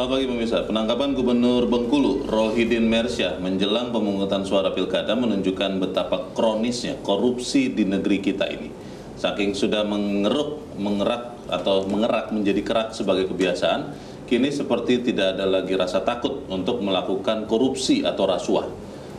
Selamat pagi pemirsa. Penangkapan Gubernur Bengkulu, Rohidin Mersyah, menjelang pemungutan suara pilkada menunjukkan betapa kronisnya korupsi di negeri kita ini. Saking sudah mengerak menjadi kerak sebagai kebiasaan, kini seperti tidak ada lagi rasa takut untuk melakukan korupsi atau rasuah.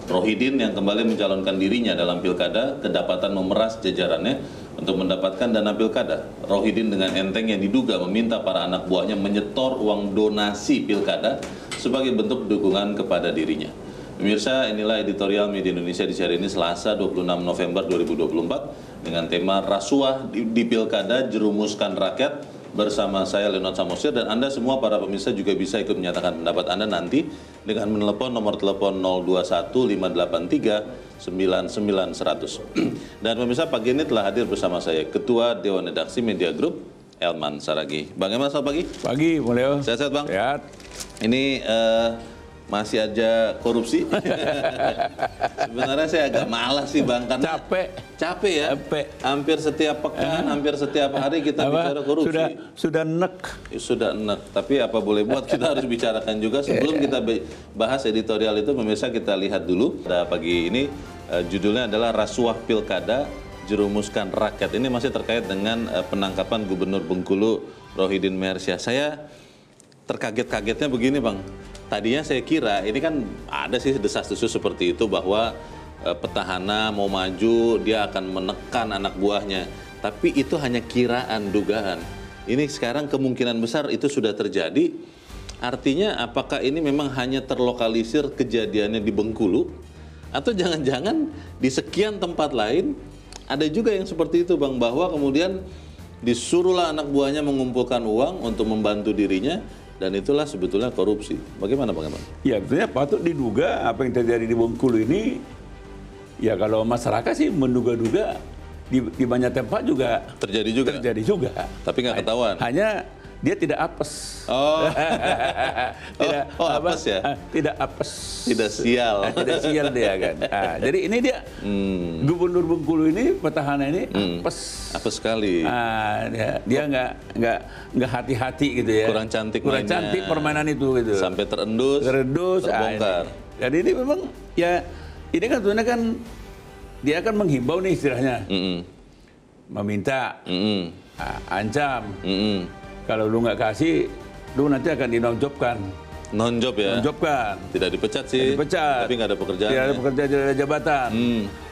Rohidin yang kembali mencalonkan dirinya dalam pilkada kedapatan memeras jajarannya untuk mendapatkan dana pilkada. Rohidin dengan enteng yang diduga meminta para anak buahnya menyetor uang donasi pilkada sebagai bentuk dukungan kepada dirinya. Pemirsa, inilah editorial Media Indonesia di hari ini Selasa 26 November 2024 dengan tema Rasuah di Pilkada Jerumuskan Rakyat. Bersama saya Leonard Samosir, dan Anda semua para pemirsa juga bisa ikut menyatakan pendapat Anda nanti dengan menelepon nomor telepon 021-583-99-100. Dan pemirsa, pagi ini telah hadir bersama saya Ketua Dewan Redaksi Media Group, Elman Saragih. Bang Elman, selamat pagi. Pagi, Mulyo. Sehat-sehat, Bang? Sehat. Ini masih aja korupsi. Sebenarnya saya agak malas sih, Bang, karena capek ya. Hampir setiap pekan, hampir setiap hari kita bicara korupsi. Sudah enek. Sudah enek. Tapi apa boleh buat, kita harus bicarakan juga. Sebelum kita bahas editorial itu, pemirsa, kita lihat dulu. Pada pagi ini judulnya adalah Rasuah Pilkada Jerumuskan Rakyat. Ini masih terkait dengan penangkapan Gubernur Bengkulu, Rohidin Mersyah. Saya terkaget-kagetnya begini, Bang. Tadinya saya kira, ini kan ada sih desas-desus seperti itu bahwa petahana mau maju, dia akan menekan anak buahnya. Tapi itu hanya kiraan, dugaan. Ini sekarang kemungkinan besar itu sudah terjadi. Artinya apakah ini memang hanya terlokalisir kejadiannya di Bengkulu? Atau jangan-jangan di sekian tempat lain ada juga yang seperti itu, Bang. Bahwa kemudian disuruhlah anak buahnya mengumpulkan uang untuk membantu dirinya. Dan itulah sebetulnya korupsi. Bagaimana, Bang Eman? Ya, sebetulnya patut diduga apa yang terjadi di Bengkulu ini, ya kalau masyarakat sih menduga-duga di banyak tempat juga terjadi juga. Tapi nggak ketahuan. Hanya dia tidak apes. Apes ya? Tidak apes. Tidak sial. Tidak sial dia kan. Nah, jadi ini dia Gubernur Bengkulu ini, petahana ini apes. Apes sekali. Dia nggak hati-hati gitu ya. Kurang cantik permainan itu gitu. Sampai terendus, terbongkar. Jadi ini memang ya, ini kan sebenarnya kan dia akan menghimbau nih istilahnya. Meminta, ancam. Kalau lu nggak kasih, lu nanti akan dinonjobkan. Non-job ya? Nonjobkan. Tidak dipecat sih. Dipecat. Tapi nggak ada pekerjaan. Tidak ada pekerjaan, tidak ada jabatan.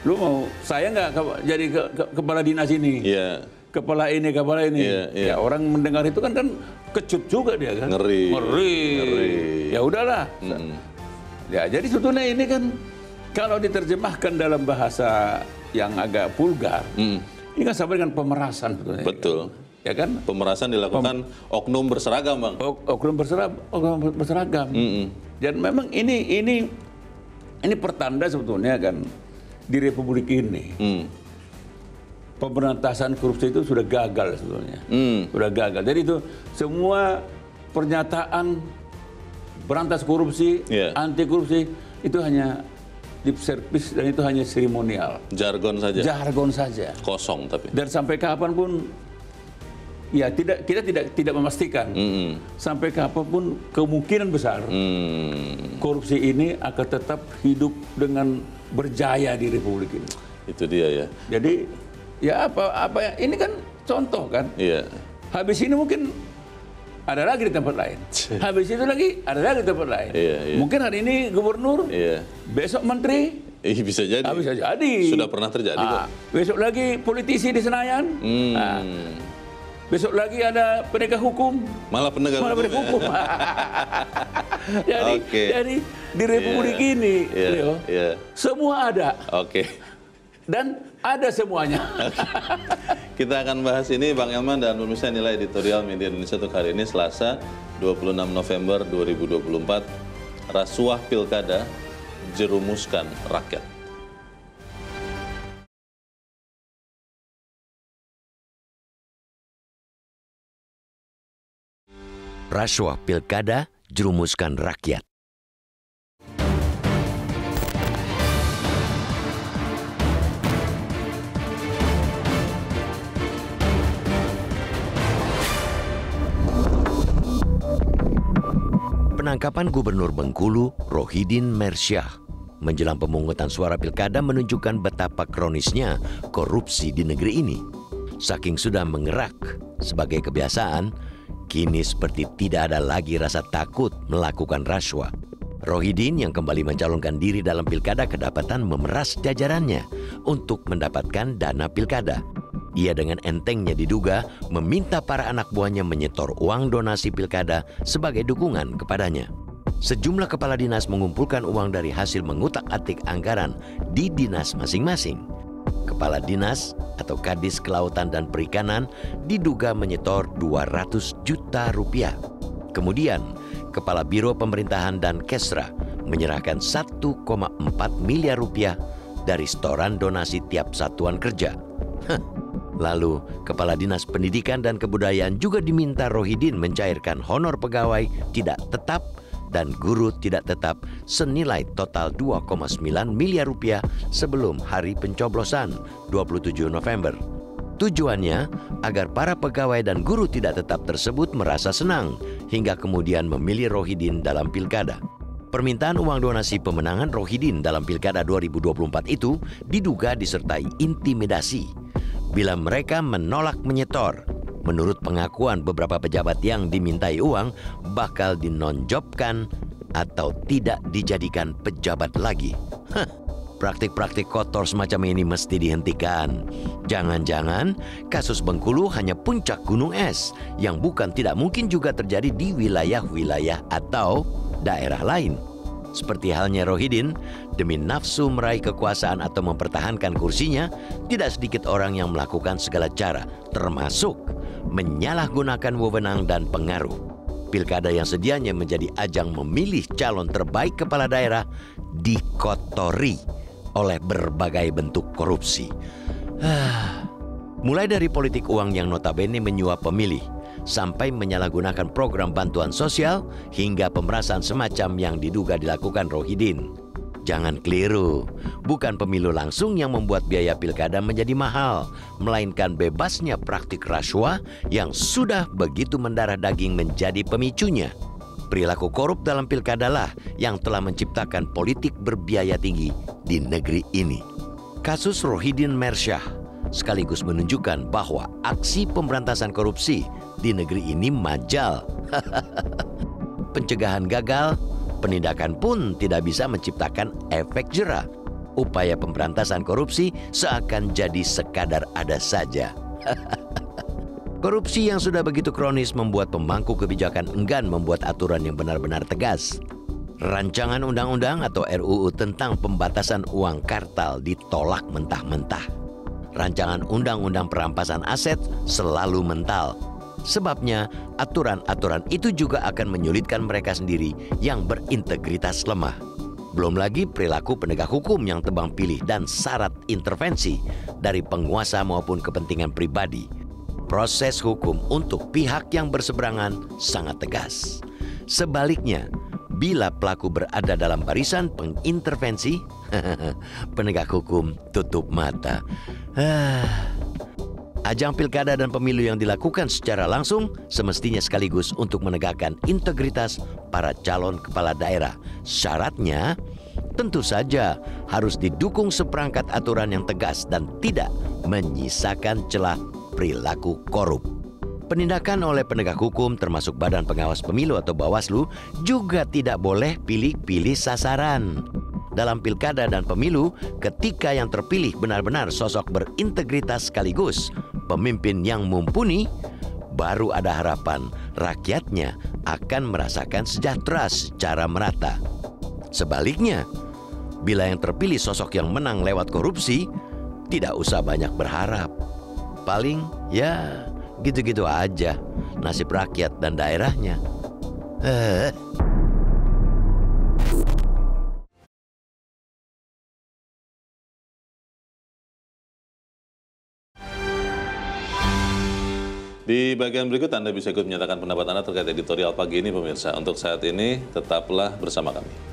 Lu mau, saya nggak jadi kepala dinas ini. Iya. Kepala ini. Iya. Ya orang mendengar itu kan kecut juga dia kan. Ngeri. Ya udahlah. Ya jadi sebetulnya ini kan kalau diterjemahkan dalam bahasa yang agak vulgar, ini kan sama dengan pemerasan sebetulnya. Betul. Ya kan? Pemerasan dilakukan oknum berseragam, Bang. Oknum berseragam. Dan memang ini pertanda sebetulnya kan di Republik ini. Pemberantasan korupsi itu sudah gagal sebetulnya. Sudah gagal. Jadi itu semua pernyataan berantas korupsi, anti korupsi itu hanya lip service dan itu hanya seremonial. Jargon saja. Kosong tapi. Dan sampai kapanpun ya kita tidak memastikan sampai kapanpun kemungkinan besar korupsi ini akan tetap hidup dengan berjaya di Republik ini. Itu dia ya. Jadi ya apa ini kan contoh kan. Iya. Habis ini mungkin ada lagi di tempat lain. Habis itu lagi ada lagi di tempat lain. Iya. Mungkin hari ini gubernur, besok menteri. Bisa jadi. Bisa jadi. Sudah pernah terjadi kok. Besok lagi politisi di Senayan. Besok lagi ada penegak hukum. Malah penegak hukum. Jadi di Republik ini, Leo, semua ada. Dan ada semuanya. Kita akan bahas ini, Bang Elman, dan pemirsa, nilai editorial Media Indonesia untuk hari ini Selasa 26 November 2024. Rasuah Pilkada Jerumuskan Rakyat. Rasuah Pilkada Jerumuskan Rakyat. Penangkapan Gubernur Bengkulu, Rohidin Mersyah, menjelang pemungutan suara pilkada menunjukkan betapa kronisnya korupsi di negeri ini. Saking sudah mengerak sebagai kebiasaan, kini seperti tidak ada lagi rasa takut melakukan rasuah. Rohidin yang kembali mencalonkan diri dalam pilkada kedapatan memeras jajarannya untuk mendapatkan dana pilkada. Ia dengan entengnya diduga meminta para anak buahnya menyetor uang donasi pilkada sebagai dukungan kepadanya. Sejumlah kepala dinas mengumpulkan uang dari hasil mengutak-atik anggaran di dinas masing-masing. Kepala dinas atau Kadis Kelautan dan Perikanan diduga menyetor 200 juta rupiah. Kemudian, Kepala Biro Pemerintahan dan Kesra menyerahkan 1,4 miliar rupiah dari setoran donasi tiap satuan kerja. Lalu, Kepala Dinas Pendidikan dan Kebudayaan juga diminta Rohidin mencairkan honor pegawai tidak tetap dan guru tidak tetap senilai total 2,9 miliar rupiah sebelum hari pencoblosan 27 November. Tujuannya agar para pegawai dan guru tidak tetap tersebut merasa senang hingga kemudian memilih Rohidin dalam pilkada. Permintaan uang donasi pemenangan Rohidin dalam pilkada 2024 itu diduga disertai intimidasi. Bila mereka menolak menyetor, menurut pengakuan beberapa pejabat yang dimintai uang bakal dinonjobkan atau tidak dijadikan pejabat lagi. Praktik-praktik kotor semacam ini mesti dihentikan. Jangan-jangan kasus Bengkulu hanya puncak gunung es yang bukan tidak mungkin juga terjadi di wilayah-wilayah atau daerah lain. Seperti halnya Rohidin, demi nafsu meraih kekuasaan atau mempertahankan kursinya, tidak sedikit orang yang melakukan segala cara, termasuk menyalahgunakan wewenang dan pengaruh. Pilkada yang sedianya menjadi ajang memilih calon terbaik kepala daerah dikotori oleh berbagai bentuk korupsi. Mulai dari politik uang yang notabene menyuap pemilih, sampai menyalahgunakan program bantuan sosial hingga pemerasan semacam yang diduga dilakukan Rohidin. Jangan keliru, bukan pemilu langsung yang membuat biaya pilkada menjadi mahal, melainkan bebasnya praktik rasuah yang sudah begitu mendarah daging menjadi pemicunya. Perilaku korup dalam pilkada lah yang telah menciptakan politik berbiaya tinggi di negeri ini. Kasus Rohidin Mersyah sekaligus menunjukkan bahwa aksi pemberantasan korupsi di negeri ini majal. Pencegahan gagal, penindakan pun tidak bisa menciptakan efek jera. Upaya pemberantasan korupsi seakan jadi sekadar ada saja. Korupsi yang sudah begitu kronis membuat pemangku kebijakan enggan membuat aturan yang benar-benar tegas. Rancangan undang-undang atau RUU tentang pembatasan uang kartal ditolak mentah-mentah. Rancangan undang-undang perampasan aset selalu mental. Sebabnya, aturan-aturan itu juga akan menyulitkan mereka sendiri yang berintegritas lemah. Belum lagi perilaku penegak hukum yang tebang pilih dan syarat intervensi dari penguasa maupun kepentingan pribadi. Proses hukum untuk pihak yang berseberangan sangat tegas. Sebaliknya, bila pelaku berada dalam barisan pengintervensi, penegak hukum tutup mata. Ajang pilkada dan pemilu yang dilakukan secara langsung semestinya sekaligus untuk menegakkan integritas para calon kepala daerah. Syaratnya tentu saja harus didukung seperangkat aturan yang tegas dan tidak menyisakan celah perilaku korup. Penindakan oleh penegak hukum termasuk Badan Pengawas Pemilu atau Bawaslu juga tidak boleh pilih-pilih sasaran. Dalam pilkada dan pemilu, ketika yang terpilih benar-benar sosok berintegritas sekaligus pemimpin yang mumpuni, baru ada harapan rakyatnya akan merasakan sejahtera secara merata. Sebaliknya, bila yang terpilih sosok yang menang lewat korupsi, tidak usah banyak berharap. Paling ya gitu-gitu aja nasib rakyat dan daerahnya. Di bagian berikut Anda bisa ikut menyatakan pendapat Anda terkait editorial pagi ini pemirsa. Untuk saat ini tetaplah bersama kami.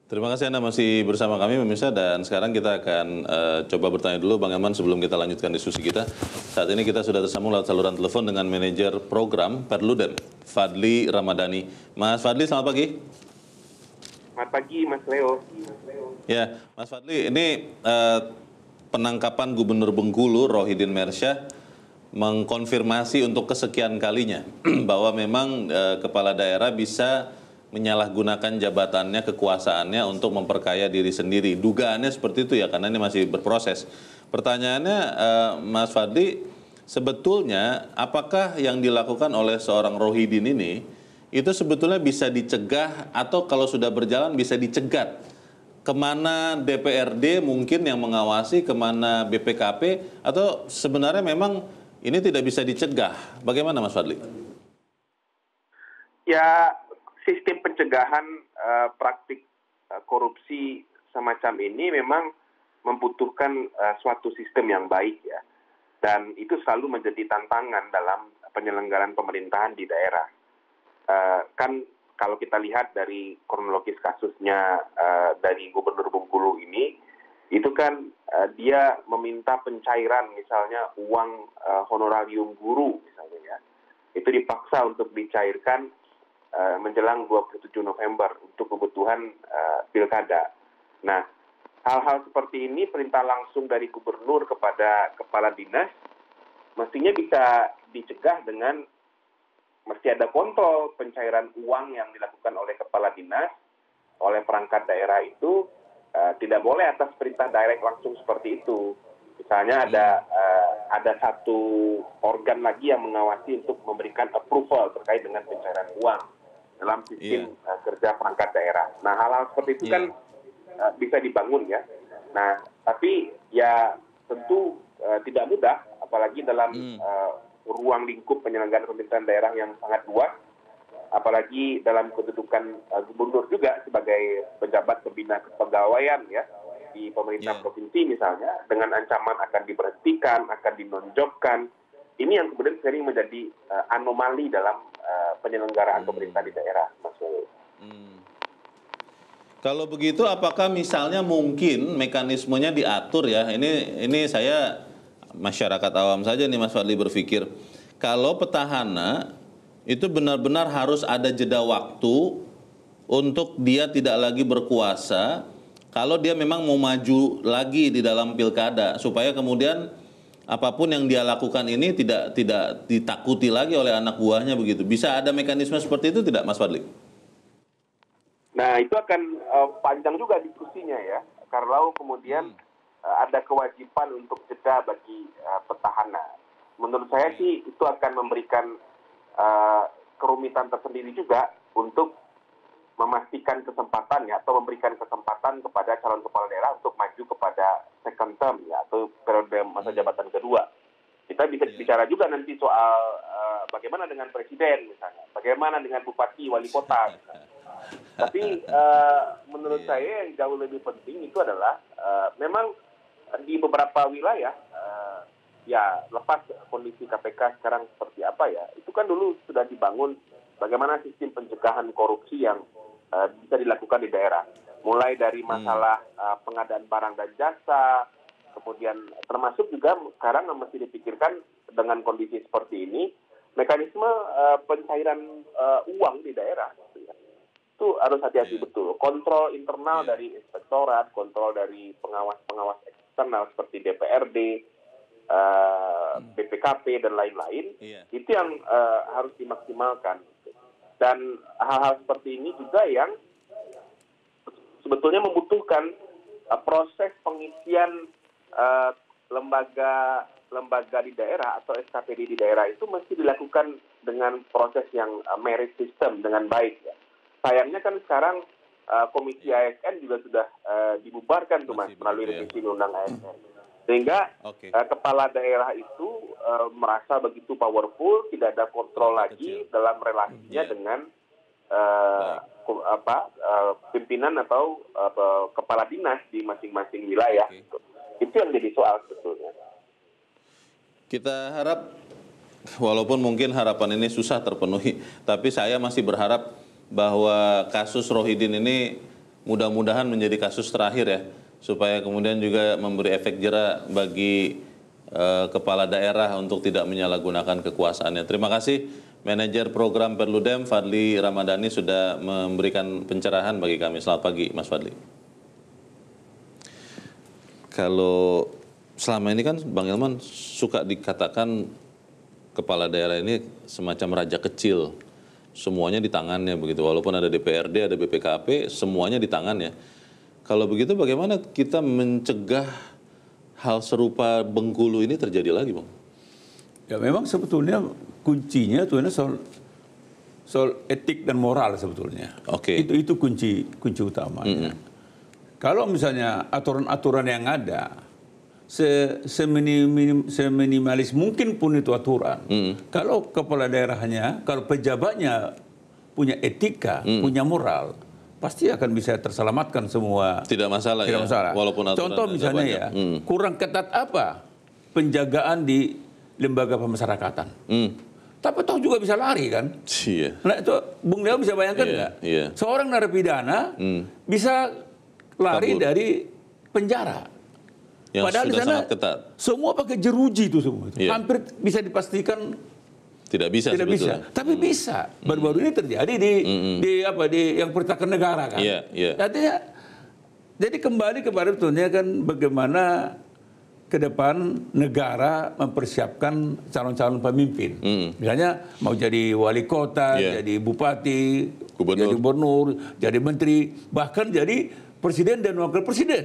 Terima kasih Anda masih bersama kami pemirsa, dan sekarang kita akan coba bertanya dulu Bang Eman sebelum kita lanjutkan diskusi kita. Saat ini kita sudah tersambung lewat saluran telepon dengan manajer program Perludem, Fadli Ramadhani. Mas Fadli, selamat pagi. Selamat pagi Mas Leo. Ya, Mas Fadli, ini penangkapan Gubernur Bengkulu Rohidin Mersyah mengkonfirmasi untuk kesekian kalinya bahwa memang kepala daerah bisa menyalahgunakan jabatannya, kekuasaannya untuk memperkaya diri sendiri. Dugaannya seperti itu ya, karena ini masih berproses. Pertanyaannya, Mas Fadli, sebetulnya apakah yang dilakukan oleh seorang Rohidin ini itu sebetulnya bisa dicegah, atau kalau sudah berjalan bisa dicegat? Kemana DPRD mungkin yang mengawasi, kemana BPKP, atau sebenarnya memang ini tidak bisa dicegah? Bagaimana Mas Fadli? Ya, sistem pencegahan praktik korupsi semacam ini memang membutuhkan suatu sistem yang baik ya. Dan itu selalu menjadi tantangan dalam penyelenggaraan pemerintahan di daerah. Kan kalau kita lihat dari kronologis kasusnya dari Gubernur Bengkulu ini, itu kan dia meminta pencairan misalnya uang honorarium guru misalnya ya. Itu dipaksa untuk dicairkan menjelang 27 November untuk kebutuhan pilkada. Nah, hal-hal seperti ini perintah langsung dari gubernur kepada kepala dinas mestinya bisa dicegah dengan mesti ada kontrol pencairan uang yang dilakukan oleh kepala dinas, oleh perangkat daerah itu tidak boleh atas perintah direct langsung seperti itu. Misalnya ada satu organ lagi yang mengawasi untuk memberikan approval terkait dengan pencairan uang dalam sistem kerja perangkat daerah. Nah, hal-hal seperti itu kan bisa dibangun ya. Nah, tapi ya tentu tidak mudah, apalagi dalam ruang lingkup penyelenggaraan pemerintahan daerah yang sangat luas, apalagi dalam kedudukan gubernur juga sebagai pejabat pembina kepegawaian ya di pemerintah provinsi misalnya, dengan ancaman akan diberhentikan, akan dinonjolkan. Ini yang kemudian sering menjadi anomali dalam penyelenggaraan pemerintah di daerah, Mas Leo. Kalau begitu, apakah misalnya mungkin mekanismenya diatur ya? Ini saya masyarakat awam saja nih Mas Fadli berpikir, kalau petahana itu benar-benar harus ada jeda waktu untuk dia tidak lagi berkuasa, kalau dia memang mau maju lagi di dalam pilkada, supaya kemudian apapun yang dia lakukan ini tidak ditakuti lagi oleh anak buahnya begitu. Bisa ada mekanisme seperti itu tidak, Mas Fadli? Nah, itu akan panjang juga diskusinya ya. Kalau kemudian ada kewajiban untuk jeda bagi petahana. Menurut saya sih itu akan memberikan kerumitan tersendiri juga untuk memastikan kesempatan ya, atau memberikan kesempatan kepada calon kepala daerah untuk maju kepada second term ya, atau periode masa jabatan kedua. Kita bisa bicara juga nanti soal bagaimana dengan presiden misalnya, bagaimana dengan bupati, wali kota misalnya. Tapi menurut saya yang jauh lebih penting itu adalah memang di beberapa wilayah ya, lepas kondisi KPK sekarang seperti apa ya, itu kan dulu sudah dibangun bagaimana sistem pencegahan korupsi yang bisa dilakukan di daerah. Mulai dari masalah pengadaan barang dan jasa, kemudian termasuk juga sekarang mesti dipikirkan dengan kondisi seperti ini, mekanisme pencairan uang di daerah. Itu harus hati-hati betul. Kontrol internal dari inspektorat, kontrol dari pengawas-pengawas eksternal seperti DPRD, BPKP, dan lain-lain, itu yang harus dimaksimalkan. Dan hal-hal seperti ini juga yang sebetulnya membutuhkan proses pengisian lembaga di daerah atau SKPD di daerah itu mesti dilakukan dengan proses yang merit system dengan baik ya. Sayangnya kan sekarang Komisi ASN juga sudah dibubarkan tuh Mas melalui revisi undang ASN. Sehingga kepala daerah itu merasa begitu powerful, tidak ada kontrol lagi dalam relasinya dengan pimpinan atau kepala dinas di masing-masing wilayah. Itu yang jadi soal sebetulnya. Kita harap, walaupun mungkin harapan ini susah terpenuhi, tapi saya masih berharap bahwa kasus Rohidin ini mudah-mudahan menjadi kasus terakhir ya, supaya kemudian juga memberi efek jera bagi kepala daerah untuk tidak menyalahgunakan kekuasaannya. Terima kasih Manajer Program Perludem Fadli Ramadhani sudah memberikan pencerahan bagi kami. Selamat pagi Mas Fadli. Kalau selama ini kan Bang Ilman suka dikatakan kepala daerah ini semacam raja kecil. Semuanya di tangannya begitu. Walaupun ada DPRD, ada BPKP, semuanya di tangannya. Kalau begitu bagaimana kita mencegah hal serupa Bengkulu ini terjadi lagi, Bang? Ya memang sebetulnya kuncinya soal etik dan moral sebetulnya. Oke. Itu kunci utamanya. Kalau misalnya aturan-aturan yang ada seminimalis mungkin pun itu aturan. Kalau kepala daerahnya, kalau pejabatnya punya etika, punya moral, pasti akan bisa terselamatkan semua. Tidak masalah Tidak ya. masalah. Walaupun aturan contoh misalnya ya, kurang ketat apa penjagaan di lembaga pemasyarakatan. Tapi toh juga bisa lari kan? Iya. Nah itu Bung Leo bisa bayangkan nggak? Iya. Seorang narapidana bisa lari Kabur dari penjara. Yang Padahal di sudah sana sangat ketat. semua pakai jeruji itu semua. Iya. Hampir bisa dipastikan Tidak bisa tidak sebetulnya. bisa. Tapi bisa. Baru-baru ini terjadi di yang pertahanan negara kan. Iya, iya. Artinya jadi kembali kepada betulnya kan bagaimana ke depan negara mempersiapkan calon-calon pemimpin. Misalnya mau jadi wali kota, Iya. jadi bupati, Gubernur. jadi gubernur, jadi menteri, bahkan jadi presiden dan wakil presiden.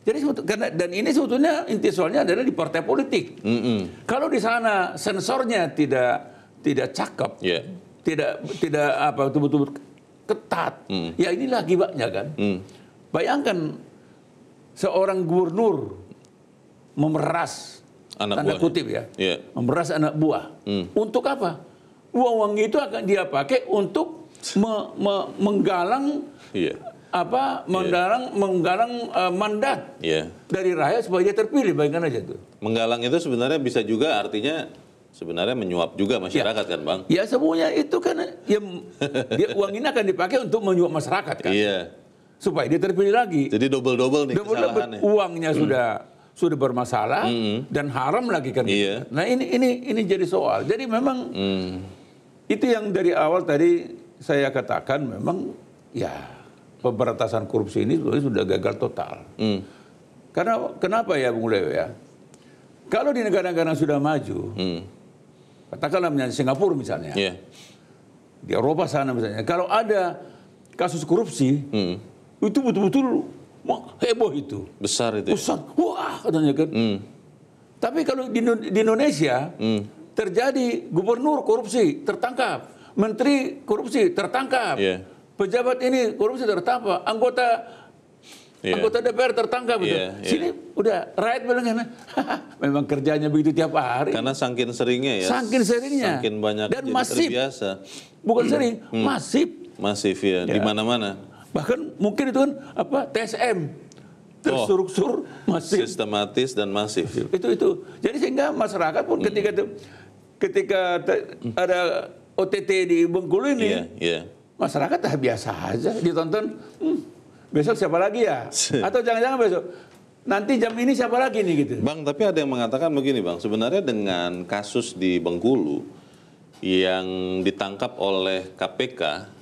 Jadi dan ini sebetulnya inti soalnya adalah di partai politik. Kalau di sana sensornya tidak cakep, Iya. tidak apa betul-betul ketat, ya inilah akibatnya kan. Bayangkan seorang gubernur memeras Anak tanda buahnya. kutip ya, Iya. memeras anak buah. Untuk apa? Uang itu akan dia pakai untuk menggalang Iya. menggalang mandat Iya. dari rakyat supaya dia terpilih. Bayangkan aja tuh. Menggalang itu sebenarnya bisa juga artinya sebenarnya menyuap juga masyarakat kan, Bang? Ya semuanya itu kan uang ini akan dipakai untuk menyuap masyarakat kan. Iya. Supaya dia terpilih lagi. Jadi double-double nih Double kesalahannya. uangnya sudah bermasalah dan haram lagi kan. Iya. Nah ini jadi soal. Jadi memang itu yang dari awal tadi saya katakan memang ya pemberantasan korupsi ini sudah gagal total. Karena kenapa ya Bung Leo ya? Kalau di negara-negara yang sudah maju, katakanlah misalnya Singapura misalnya, Iya. di Eropa sana misalnya, kalau ada kasus korupsi, itu betul-betul heboh itu. Besar itu. Ya? Besar, wah katanya kan. Tapi kalau di Indonesia terjadi gubernur korupsi tertangkap, menteri korupsi tertangkap, Iya. pejabat ini korupsi tertangkap, anggota DPR tertangkap gitu. Iya, iya. Sini udah rakyat bilang kan, memang kerjanya begitu tiap hari. Karena saking seringnya ya. Saking seringnya. Saking banyak Dan jadi masif. terbiasa. Bukan sering, masif. Masif ya, di mana-mana. Bahkan mungkin itu kan TSM terstruktur masif. Sistematis dan masif. Itu. Jadi sehingga masyarakat pun ketika ada OTT di Bengkulu ini, Iya. masyarakat biasa aja ditonton. Besok siapa lagi ya? Atau jangan-jangan besok nanti jam ini siapa lagi nih gitu. Bang, tapi ada yang mengatakan begini, Bang. Sebenarnya dengan kasus di Bengkulu yang ditangkap oleh KPK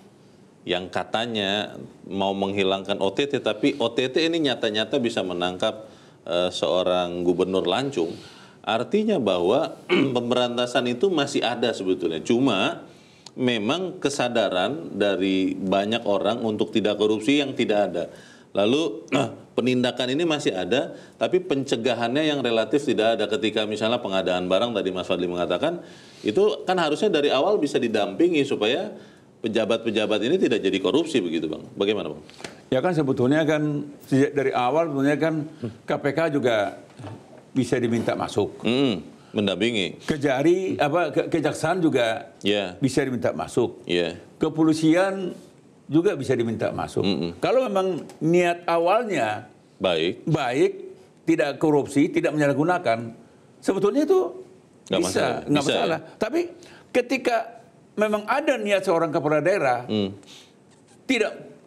yang katanya mau menghilangkan OTT, tapi OTT ini nyata-nyata bisa menangkap seorang gubernur lancung. Artinya bahwa pemberantasan itu masih ada sebetulnya. Cuma memang kesadaran dari banyak orang untuk tidak korupsi yang tidak ada. Lalu penindakan ini masih ada, tapi pencegahannya yang relatif tidak ada. Ketika misalnya pengadaan barang, tadi Mas Fadli mengatakan, itu kan harusnya dari awal bisa didampingi supaya pejabat-pejabat ini tidak jadi korupsi begitu, Bang. Bagaimana, Bang? Ya kan sebetulnya kan sejak dari awal sebetulnya kan KPK juga bisa diminta masuk. Mendampingi. Kejaksaan juga bisa diminta masuk. Kepolisian juga bisa diminta masuk. Kalau memang niat awalnya baik, tidak korupsi, tidak menyalahgunakan, sebetulnya itu nggak masalah. Ya? Tapi ketika memang ada niat seorang kepala daerah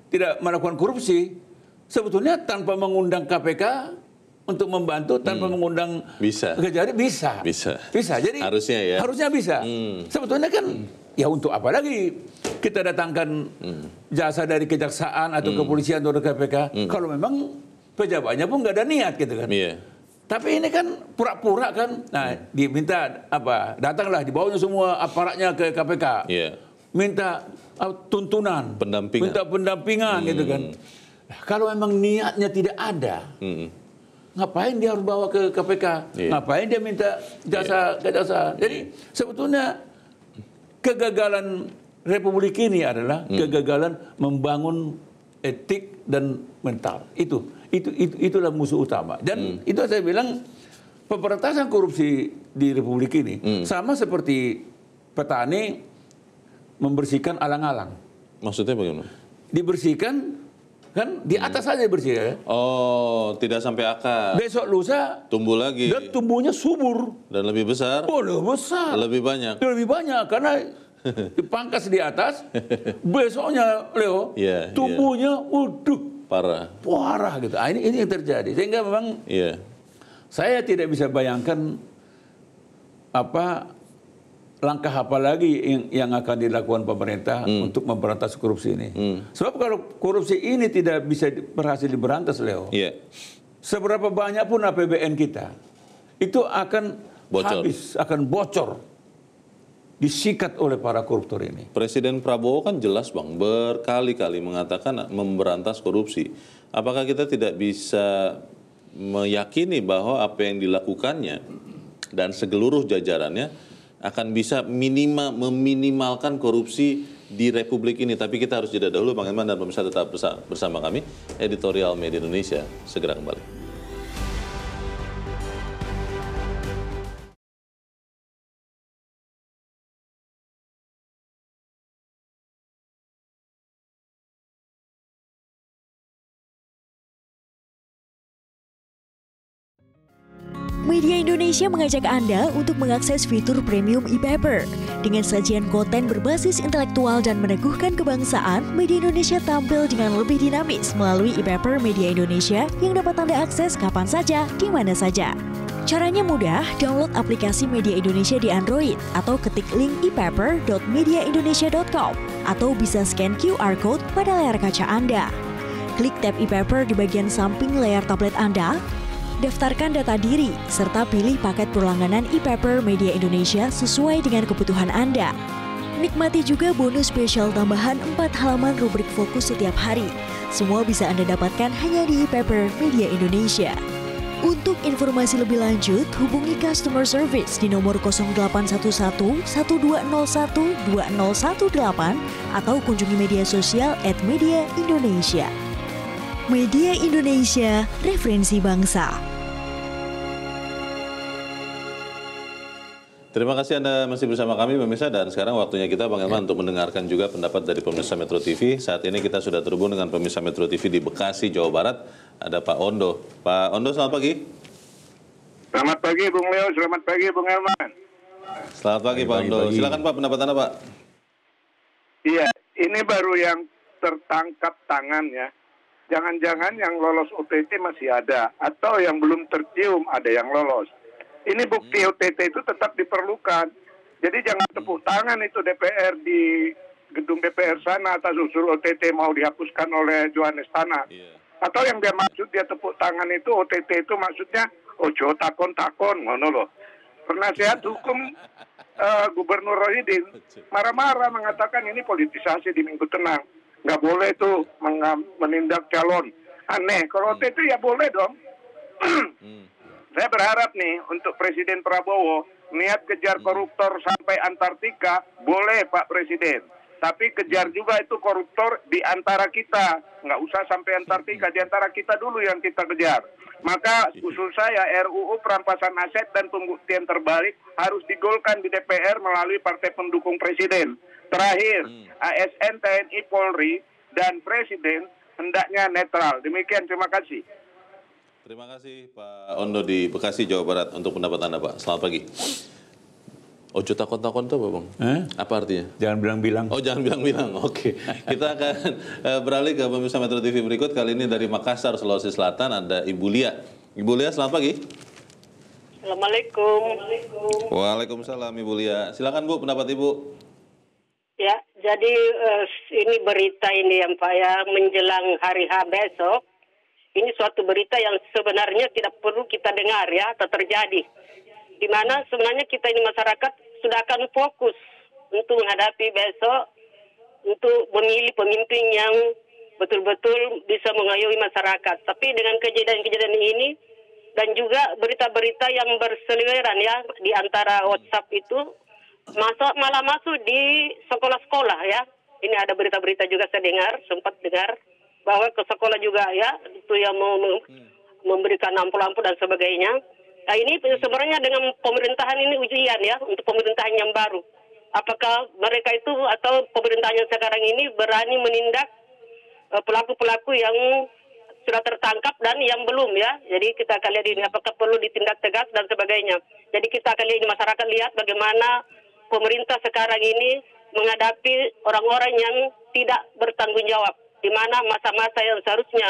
tidak melakukan korupsi, sebetulnya tanpa mengundang KPK untuk membantu, tanpa mengundang Kejari bisa. Jadi harusnya bisa. Sebetulnya kan ya untuk apa lagi kita datangkan jasa dari kejaksaan atau kepolisian atau KPK kalau memang pejabatnya pun nggak ada niat gitu kan. Tapi ini kan pura-pura kan. Nah, diminta apa? Datanglah, dibawanya semua aparatnya ke KPK. Minta tuntunan, minta pendampingan gitu kan. Nah, kalau memang niatnya tidak ada, ngapain dia harus bawa ke KPK? Ngapain dia minta jasa kejaksaan? Jadi sebetulnya kegagalan Republik ini adalah kegagalan membangun etik dan mental. Itulah musuh utama. Dan itu saya bilang pemberantasan korupsi di Republik ini sama seperti petani membersihkan alang-alang. Maksudnya bagaimana? Dibersihkan, kan di atas saja dibersihkan. Oh, tidak sampai akar. Besok lusa tumbuh lagi. Dan tumbuhnya subur. Dan lebih besar. Oh, lebih besar. Lebih banyak. Lebih banyak, karena dipangkas di atas, besoknya, Leo, tumbuhnya, waduh. Parah gitu. Ini yang terjadi. Sehingga memang saya tidak bisa bayangkan langkah apa lagi yang akan dilakukan pemerintah untuk memberantas korupsi ini. Sebab kalau korupsi ini tidak bisa berhasil diberantas, Leo, seberapa banyak pun APBN kita, itu akan habis, akan bocor, disikat oleh para koruptor ini. Presiden Prabowo kan jelas, Bang, berkali-kali mengatakan memberantas korupsi. Apakah kita tidak bisa meyakini bahwa apa yang dilakukannya dan seluruh jajarannya akan bisa meminimalkan korupsi di Republik ini? Tapi kita harus jeda dahulu, Bang Herman dan pemirsa tetap bersama kami. Editorial Media Indonesia segera kembali. Media Indonesia mengajak Anda untuk mengakses fitur premium e-paper. Dengan sajian konten berbasis intelektual dan meneguhkan kebangsaan, Media Indonesia tampil dengan lebih dinamis melalui e-paper Media Indonesia yang dapat Anda akses kapan saja, di mana saja. Caranya mudah, download aplikasi Media Indonesia di Android atau ketik link e-paper.mediaindonesia.com atau bisa scan QR code pada layar kaca Anda. Klik tab e-paper di bagian samping layar tablet Anda. Daftarkan data diri, serta pilih paket perlangganan e-paper Media Indonesia sesuai dengan kebutuhan Anda. Nikmati juga bonus spesial tambahan 4 halaman rubrik fokus setiap hari. Semua bisa Anda dapatkan hanya di e-paper Media Indonesia. Untuk informasi lebih lanjut, hubungi customer service di nomor 0811 1201 2018 atau kunjungi media sosial @mediaindonesia. Media Indonesia, referensi bangsa. Terima kasih Anda masih bersama kami, pemirsa, dan sekarang waktunya kita, Bang Herman, untuk mendengarkan juga pendapat dari pemirsa Metro TV. Saat ini kita sudah terhubung dengan pemirsa Metro TV di Bekasi, Jawa Barat. Ada Pak Ondo. Pak Ondo, selamat pagi. Selamat pagi, Bung Leo. Selamat pagi, Bung Herman. Selamat pagi, Pak Ondo. Silakan, Pak, pendapat Anda, Pak. Iya, ini baru yang tertangkap tangan ya. Jangan-jangan yang lolos OTT masih ada, atau yang belum tercium ada yang lolos. Ini bukti OTT itu tetap diperlukan. Jadi jangan tepuk tangan itu DPR di gedung DPR sana atas usul OTT mau dihapuskan oleh Johannes Tanak. Atau yang dia maksud dia tepuk tangan itu OTT itu maksudnya ojo takon-takon, ngono loh. Penasihat hukum Gubernur Rohidin marah-marah mengatakan ini politisasi di Minggu Tenang. Nggak boleh tuh menindak calon. Aneh, kalau OTT ya boleh dong. Saya berharap nih untuk Presiden Prabowo, niat kejar koruptor sampai Antartika, boleh Pak Presiden. Tapi kejar juga itu koruptor di antara kita. Nggak usah sampai Antartika, di antara kita dulu yang kita kejar. Maka usul saya RUU perampasan aset dan pembuktian terbalik harus digolkan di DPR melalui partai pendukung Presiden. Terakhir, ASN, TNI, Polri, dan Presiden hendaknya netral. Demikian, terima kasih. Terima kasih Pak Ondo di Bekasi, Jawa Barat untuk pendapat Anda, Pak. Selamat pagi. Ojo takon-takon itu apa, Bang? Apa artinya? Jangan bilang-bilang. Oh, jangan bilang-bilang. Oke. Kita akan beralih ke pemirsa Metro TV berikut. Kali ini dari Makassar, Sulawesi Selatan, ada Ibu Lia. Ibu Lia, selamat pagi. Assalamualaikum. Waalaikumsalam, Ibu Lia. Silakan, Bu, pendapat Ibu. Ya, jadi ini berita ini ya Pak ya, menjelang hari H besok. Ini suatu berita yang sebenarnya tidak perlu kita dengar ya, atau terjadi. Di mana sebenarnya kita ini masyarakat sudah akan fokus untuk menghadapi besok, untuk memilih pemimpin yang betul-betul bisa mengayomi masyarakat. Tapi dengan kejadian-kejadian ini dan juga berita-berita yang berseliweran ya di antara WhatsApp itu malah masuk di sekolah-sekolah ya. Ini ada berita-berita juga saya dengar, sempat dengar bahwa ke sekolah juga ya itu yang mau memberikan ampul-ampul dan sebagainya. Nah ini sebenarnya dengan pemerintahan ini ujian ya untuk pemerintahan yang baru. Apakah mereka itu atau pemerintahan yang sekarang ini berani menindak pelaku-pelaku yang sudah tertangkap dan yang belum ya. Jadi kita akan lihat ini apakah perlu ditindak tegas dan sebagainya. Jadi kita akan lihat ini masyarakat lihat bagaimana pemerintah sekarang ini menghadapi orang-orang yang tidak bertanggung jawab. Di mana masa-masa yang seharusnya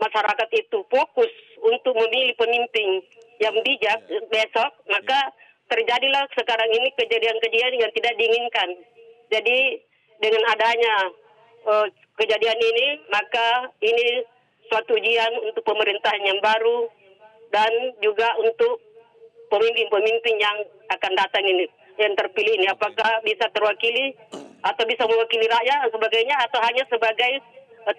masyarakat itu fokus untuk memilih pemimpin yang bijak besok, maka terjadilah sekarang ini kejadian-kejadian yang tidak diinginkan. Jadi dengan adanya kejadian ini, maka ini suatu ujian untuk pemerintahan yang baru dan juga untuk pemimpin-pemimpin yang akan datang ini, yang terpilih ini. Apakah bisa terwakili atau bisa mewakili rakyat dan sebagainya, atau hanya sebagai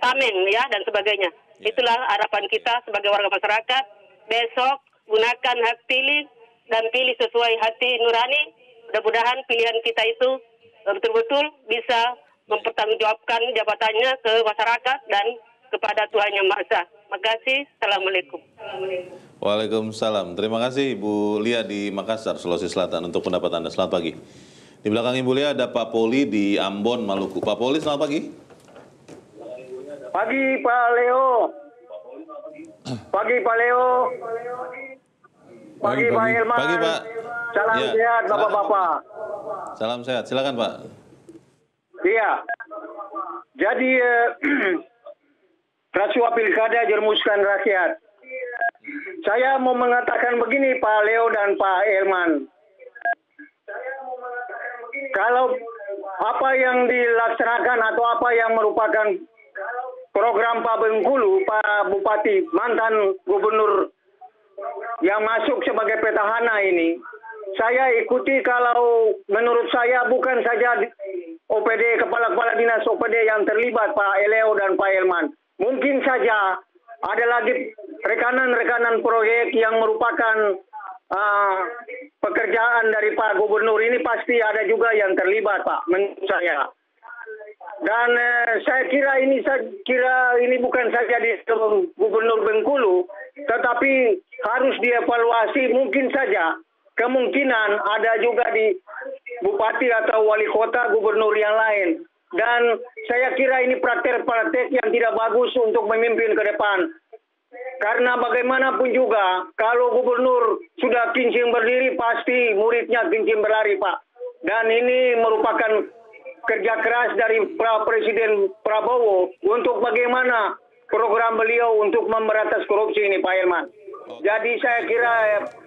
tameng ya dan sebagainya. Itulah harapan kita sebagai warga masyarakat. Besok gunakan hak pilih dan pilih sesuai hati nurani. Mudah-mudahan pilihan kita itu betul-betul bisa mempertanggungjawabkan jabatannya ke masyarakat dan kepada Tuhan Yang Maha Esa. Makasih. Assalamualaikum. Waalaikumsalam. Terima kasih Ibu Lia di Makassar, Sulawesi Selatan untuk pendapat Anda. Selamat pagi. Di belakang Ibu Lia ada Pak Poli di Ambon, Maluku. Pak Poli, selamat pagi. Pagi Pak Leo. Pagi Pak Leo. Pagi Pak Hilman. Pagi Pak. Salam sehat Bapak-Bapak. Salam sehat. Silakan Pak. Iya. Jadi rasuah pilkada jerumuskan rakyat. Saya mau mengatakan begini Pak Leo dan Pak Hilman. Kalau apa yang dilaksanakan atau apa yang merupakan program Pak Bengkulu, Pak Bupati, mantan gubernur yang masuk sebagai petahana ini, saya ikuti. Kalau menurut saya bukan saja OPD, kepala-kepala dinas OPD yang terlibat, Pak Leo dan Pak Hilman. Mungkin saja ada lagi rekanan-rekanan proyek yang merupakan pekerjaan dari Pak Gubernur ini, pasti ada juga yang terlibat, Pak, menurut saya. Dan saya kira ini bukan saja di Gubernur Bengkulu, tetapi harus dievaluasi. Mungkin saja kemungkinan ada juga di bupati atau wali kota gubernur yang lain. Dan saya kira ini praktek-praktek yang tidak bagus untuk memimpin ke depan. Karena bagaimanapun juga, kalau gubernur sudah kincing berdiri, pasti muridnya kincing berlari, Pak. Dan ini merupakan kerja keras dari Presiden Prabowo untuk bagaimana program beliau untuk memberantas korupsi ini, Pak Hilman. Jadi saya kira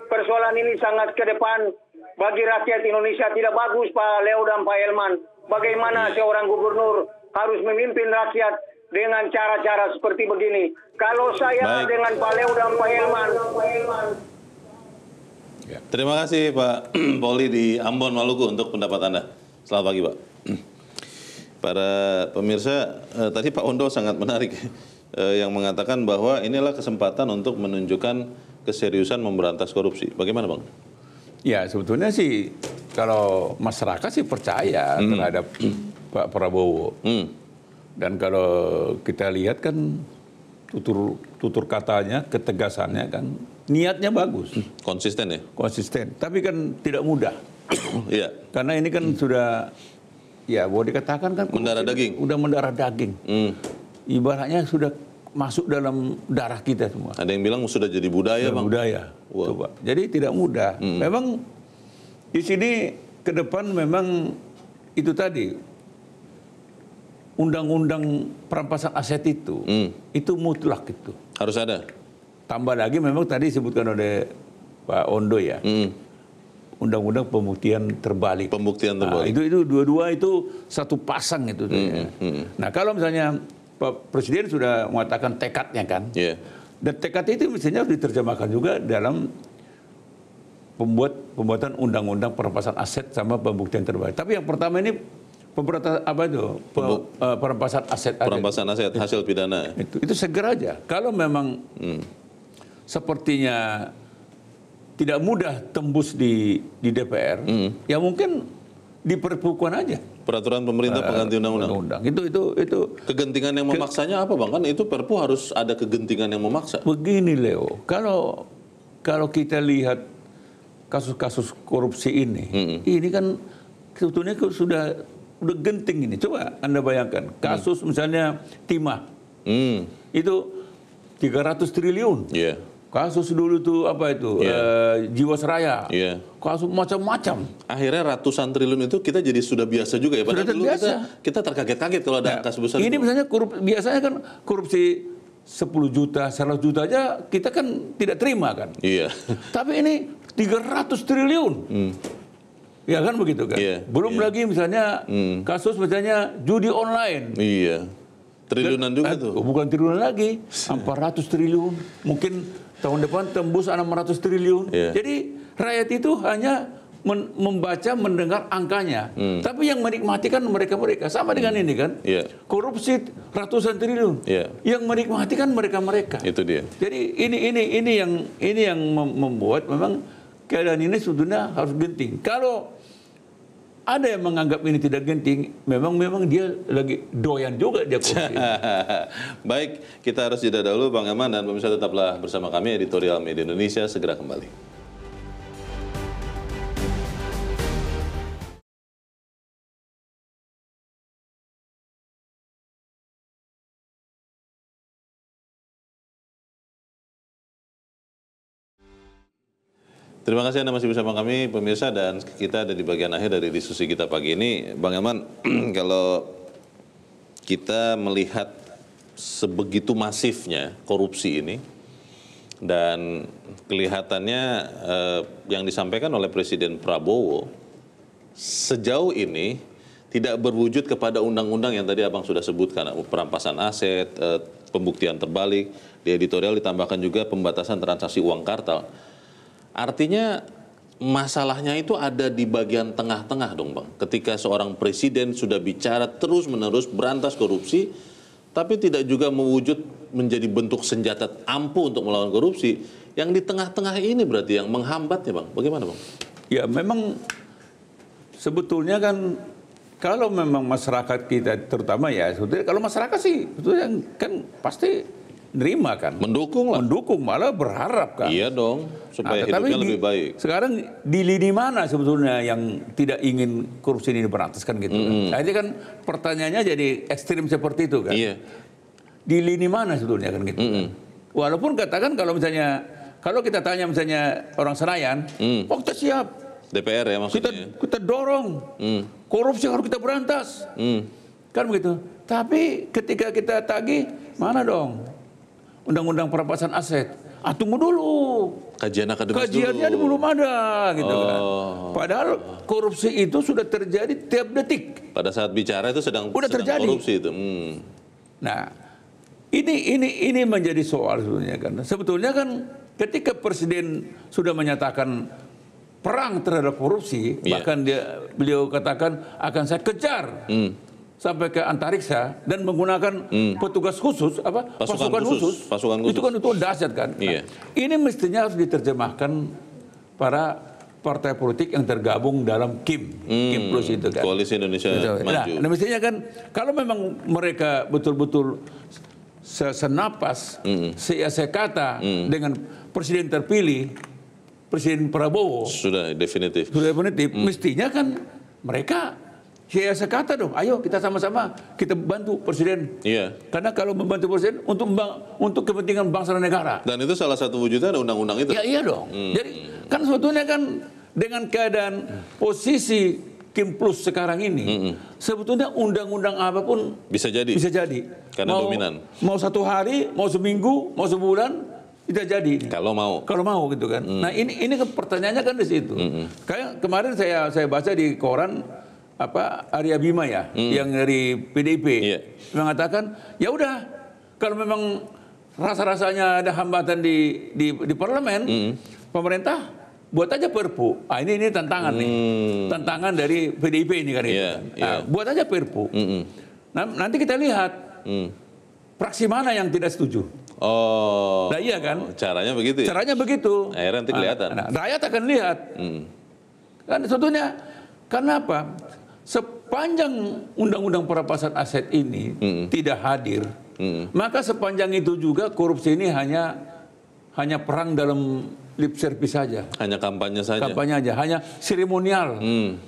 persoalan ini sangat ke depan bagi rakyat Indonesia tidak bagus, Pak Leo dan Pak Hilman. Bagaimana seorang gubernur harus memimpin rakyat dengan cara-cara seperti begini. Kalau saya dengan Pak Leo dan Pak Hilman. Terima kasih Pak Poli di Ambon, Maluku untuk pendapat Anda. Selamat pagi Pak. Para pemirsa, tadi Pak Ondo sangat menarik yang mengatakan bahwa inilah kesempatan untuk menunjukkan keseriusan memberantas korupsi. Bagaimana Bang? Ya sebetulnya sih kalau masyarakat sih percaya terhadap Pak Prabowo. Dan kalau kita lihat kan tutur katanya, ketegasannya kan niatnya bagus. Konsisten ya? Konsisten, tapi kan tidak mudah. Iya. Karena ini kan sudah, ya boleh dikatakan kan mendarah daging. Udah mendarah daging. Ibaratnya sudah masuk dalam darah kita semua. Ada yang bilang sudah jadi budaya, Bang. Budaya. Wow. Coba. Jadi tidak mudah. Memang di sini ke depan memang itu tadi undang-undang perampasan aset itu mutlak itu. Harus ada. Tambah lagi memang tadi disebutkan oleh Pak Ondo ya. Undang-undang pembuktian terbalik. Pembuktian terbalik. Nah, itu dua-dua itu satu pasang itu. Nah, kalau misalnya Pak Presiden sudah mengatakan tekadnya kan. Dan tekad itu mestinya harus diterjemahkan juga dalam pembuatan undang-undang perampasan aset sama pembuktian terbalik. Tapi yang pertama ini perampasan aset. Perampasan aset hasil pidana. Itu segera aja. Kalau memang sepertinya tidak mudah tembus di DPR, ya mungkin diperpukan aja. Peraturan pemerintah pengganti undang-undang. Itu kegentingan yang memaksanya apa, Bang? Kan itu Perpu harus ada kegentingan yang memaksa. Begini, Leo. Kalau kita lihat kasus-kasus korupsi ini kan sebetulnya sudah genting ini. Coba Anda bayangkan kasus misalnya timah. Itu 300 triliun. Kasus dulu tuh apa itu Jiwasraya, kasus macam-macam. Akhirnya ratusan triliun itu kita jadi sudah biasa juga ya. Padahal dulu kita terkaget-kaget kalau ada angka sebesar ini. Itu. Misalnya biasanya kan korupsi 10 juta, 100 juta aja kita kan tidak terima kan. Tapi ini 300 triliun. Ya kan begitu kan. Belum lagi misalnya kasus misalnya judi online. Triliunan juga tuh. Bukan triliunan lagi, 400 triliun. Mungkin tahun depan tembus 600 triliun. Jadi rakyat itu hanya membaca, mendengar angkanya. Tapi yang menikmati kan mereka-mereka. Sama dengan ini kan. Korupsi ratusan triliun. Yang menikmati kan mereka-mereka. Itu dia. Jadi ini yang membuat memang keadaan ini sebetulnya harus genting. Kalau ada yang menganggap ini tidak genting, memang dia lagi doyan juga dia korupsi. Baik, kita harus jeda dahulu Bang Eman, dan pemirsa tetaplah bersama kami, Editorial Media Indonesia segera kembali. Terima kasih Anda masih bersama kami, pemirsa, dan kita ada di bagian akhir dari diskusi kita pagi ini. Bang Eman, kalau kita melihat sebegitu masifnya korupsi ini, dan kelihatannya yang disampaikan oleh Presiden Prabowo sejauh ini tidak berwujud kepada undang-undang yang tadi Abang sudah sebutkan, perampasan aset, pembuktian terbalik, di editorial ditambahkan juga pembatasan transaksi uang kartal. Artinya masalahnya itu ada di bagian tengah-tengah dong Bang. Ketika seorang presiden sudah bicara terus-menerus berantas korupsi, tapi tidak juga mewujud menjadi bentuk senjata ampuh untuk melawan korupsi. Yang di tengah-tengah ini berarti yang menghambatnya Bang. Bagaimana Bang? Ya memang sebetulnya kan kalau memang masyarakat kita terutama ya, sebetulnya kalau masyarakat sih sebetulnya kan pasti nerima kan, mendukung malah berharap kan. Iya dong, supaya hidupnya lebih baik. Sekarang di lini mana sebetulnya yang tidak ingin korupsi ini diberantas kan gitu kan. Nah, ini kan pertanyaannya jadi ekstrim seperti itu kan. Di lini mana sebetulnya kan gitu kan. Walaupun katakan kalau kita tanya misalnya orang Senayan, kita siap. DPR ya maksudnya. Kita dorong korupsi harus kita berantas. Kan begitu. Tapi ketika kita tagih, mana dong undang-undang perampasan aset? Tunggu dulu. Kajiannya belum ada gitu kan. Padahal korupsi itu sudah terjadi tiap detik. Pada saat bicara itu sedang terjadi korupsi itu. Nah, ini menjadi soal sebetulnya kan. Sebetulnya kan ketika presiden sudah menyatakan perang terhadap korupsi, bahkan beliau katakan akan saya kejar sampai ke antariksa dan menggunakan petugas khusus, pasukan khusus. Itu kan itu dahsyat kan. Nah, ini mestinya harus diterjemahkan para partai politik yang tergabung dalam KIM Plus itu kan. Koalisi Indonesia Maju. Nah, mestinya kan kalau memang mereka betul-betul senapas, sekata dengan presiden terpilih, Presiden Prabowo sudah definitif. Mestinya kan mereka sekata dong, ayo kita sama-sama kita bantu presiden. Karena kalau membantu presiden untuk kepentingan bangsa dan negara. Dan itu salah satu wujudnya ada undang-undang itu. Ya iya dong. Jadi kan sebetulnya kan dengan keadaan posisi Kim Plus sekarang ini, sebetulnya undang-undang apapun bisa jadi. Karena dominan. Mau 1 hari, mau seminggu, mau sebulan, bisa jadi. Kalau mau gitu kan. Nah ini pertanyaannya kan di situ. Kayak kemarin saya baca di koran Arya Bima ya, yang dari PDIP mengatakan ya udah kalau memang rasa-rasanya ada hambatan di parlemen, pemerintah buat aja Perpu. Ini tantangan nih, tantangan dari PDIP ini kan itu. Buat aja Perpu. Nanti kita lihat fraksi mana yang tidak setuju. Nah iya kan? Caranya begitu ya? Caranya begitu. Akhirnya nanti kelihatan. Rakyat akan lihat. Kan sebetulnya, karena apa? Sepanjang undang-undang perampasan aset ini tidak hadir, maka sepanjang itu juga korupsi ini hanya perang dalam lip service saja. Hanya kampanye saja. Kampanye aja, hanya seremonial.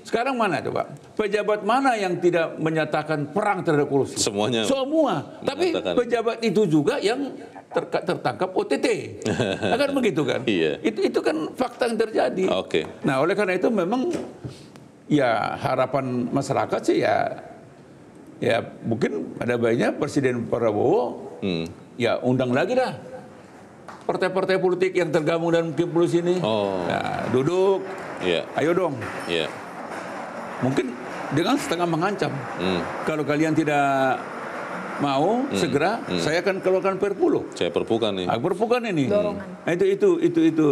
Sekarang mana coba? Pejabat mana yang tidak menyatakan perang terhadap korupsi? Semuanya. Semua. Tapi pejabat itu juga yang tertangkap OTT. Akan begitu kan? Iya. Itu kan fakta yang terjadi. Oke. Nah, oleh karena itu memang ya harapan masyarakat sih ya mungkin ada baiknya Presiden Prabowo ya undang lagi dah partai-partai politik yang tergabung dalam Kim Plus ini. Nah, duduk. Ayo dong. Mungkin dengan setengah mengancam. Kalau kalian tidak mau segera, saya akan keluarkan Perpu loh. Saya perpukan nih. Perpukan ini. Nah, itu.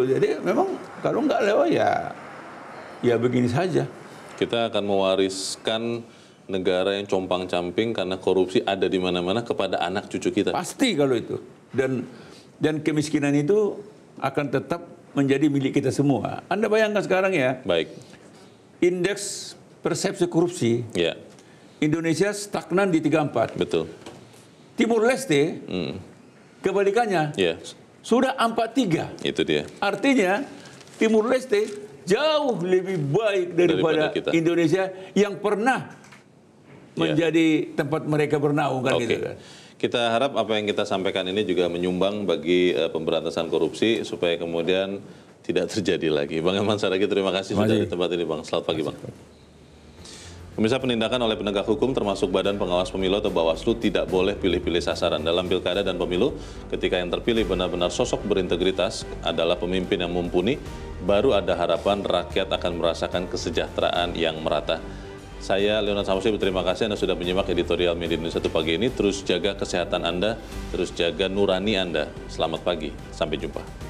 Jadi memang kalau nggak lewat ya begini saja. Kita akan mewariskan negara yang compang-camping karena korupsi ada di mana-mana kepada anak cucu kita. Pasti kalau itu. Dan kemiskinan itu akan tetap menjadi milik kita semua. Anda bayangkan sekarang ya. Baik. Indeks persepsi korupsi. Indonesia stagnan di 34. Betul. Timur Leste kebalikannya. Sudah 43. Itu dia. Artinya Timur Leste jauh lebih baik daripada Indonesia yang pernah menjadi tempat mereka bernaung kan gitu kan. Kita harap apa yang kita sampaikan ini juga menyumbang bagi pemberantasan korupsi supaya kemudian tidak terjadi lagi. Bang Elman Saragih, terima kasih sudah di tempat ini, Bang. Selamat pagi, Bang. Pemirsa, penindakan oleh penegak hukum termasuk Badan Pengawas Pemilu atau Bawaslu tidak boleh pilih-pilih sasaran dalam pilkada dan pemilu. Ketika yang terpilih benar-benar sosok berintegritas adalah pemimpin yang mumpuni, baru ada harapan rakyat akan merasakan kesejahteraan yang merata. Saya Leonard Samosir berterima kasih Anda sudah menyimak editorial Media Indonesia pagi ini. Terus jaga kesehatan Anda, terus jaga nurani Anda. Selamat pagi, sampai jumpa.